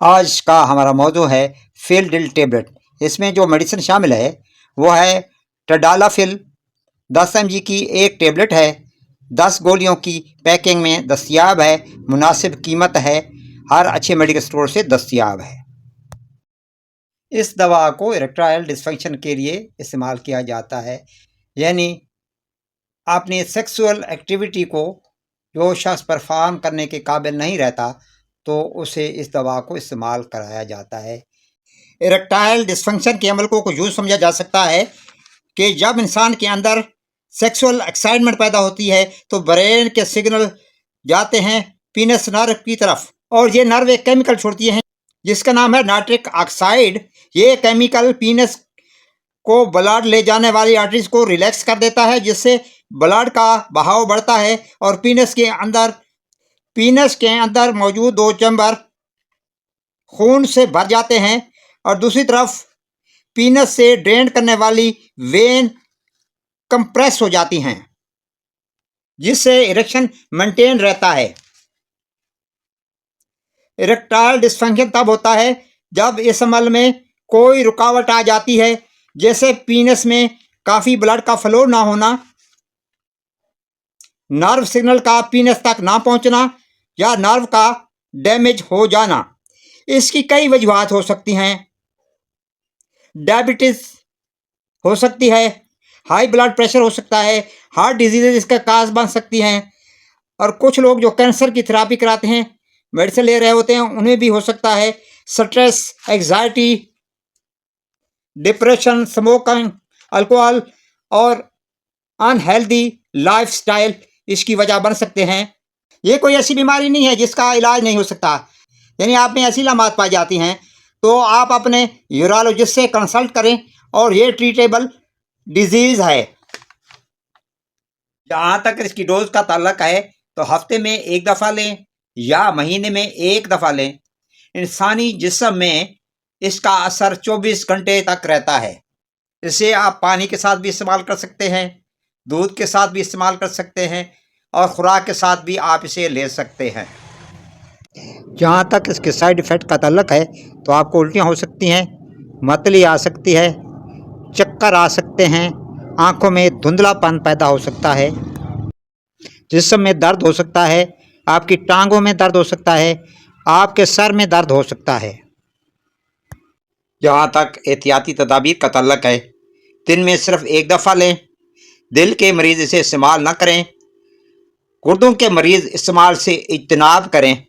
आज का हमारा मौजू है फिलडिल टेबलेट। इसमें जो मेडिसिन शामिल है वो है टडालाफिल। 10 mg की एक टेबलेट है। 10 गोलियों की पैकिंग में दस्तयाब है। मुनासिब कीमत है। हर अच्छे मेडिकल स्टोर से दस्तयाब है। इस दवा को इरेक्टाइल डिसफंक्शन के लिए इस्तेमाल किया जाता है, यानी अपनी सेक्सुअल एक्टिविटी को जो शख्स परफॉर्म करने के काबिल नहीं रहता तो उसे इस दवा को इस्तेमाल कराया जाता है। इरेक्टाइल डिसफंक्शन के अमल को यूँ समझा जा सकता है कि जब इंसान के अंदर सेक्सुअल एक्साइटमेंट पैदा होती है तो ब्रेन के सिग्नल जाते हैं पीनस नर्व की तरफ, और ये नर्व एक केमिकल छोड़ती है जिसका नाम है नाइट्रिक ऑक्साइड। ये केमिकल पीनस को ब्लड ले जाने वाली आर्टरीज को रिलैक्स कर देता है, जिससे ब्लड का बहाव बढ़ता है और पीनस के अंदर मौजूद 2 चैम्बर खून से भर जाते हैं, और दूसरी तरफ पीनस से ड्रेन करने वाली वेन कंप्रेस हो जाती हैं, जिससे इरेक्शन मेंटेन रहता है। इरेक्टाइल डिसफंक्शन तब होता है जब इस अमल में कोई रुकावट आ जाती है, जैसे पीनस में काफ़ी ब्लड का फ्लो ना होना, नर्व सिग्नल का पीनस तक ना पहुंचना, या नर्व का डैमेज हो जाना। इसकी कई वजूहात हो सकती हैं। डायबिटीज़ हो सकती है, हाई ब्लड प्रेशर हो सकता है, हार्ट डिजीज़ इसका काज बन सकती हैं, और कुछ लोग जो कैंसर की थेरेपी कराते हैं, मेडिसिन ले रहे होते हैं, उन्हें भी हो सकता है। Stress, anxiety, depression, smoking, alcohol और अनहेल्दी लाइफस्टाइल इसकी वजह बन सकते हैं। ये कोई ऐसी बीमारी नहीं है जिसका इलाज नहीं हो सकता, यानी आप में ऐसी लामात पाई जाती हैं तो आप अपने यूरोलॉजिस्ट से कंसल्ट करें, और ये ट्रीटेबल डिजीज़ है। जहाँ तक इसकी डोज का ताल्लुक है तो हफ्ते में 1 दफ़ा लें या महीने में 1 दफ़ा लें। इंसानी जिस्म में इसका असर 24 घंटे तक रहता है। इसे आप पानी के साथ भी इस्तेमाल कर सकते हैं, दूध के साथ भी इस्तेमाल कर सकते हैं, और ख़ुराक के साथ भी आप इसे ले सकते हैं। जहाँ तक इसके साइड इफ़ेक्ट का ताल्लुक है तो आपको उल्टियाँ हो सकती हैं, मतली आ सकती है, चक्कर आ सकते हैं, आँखों में धुंधलापन पैदा हो सकता है, जिस्म में दर्द हो सकता है, आपकी टांगों में दर्द हो सकता है, आपके सर में दर्द हो सकता है। जहाँ तक एहतियाती तदाबीर का ताल्लुक है, दिन में सिर्फ 1 दफ़ा लें। दिल के मरीज़ इसे इस्तेमाल न करें। गुर्दों के मरीज़ इस्तेमाल से इज्तनाब करें।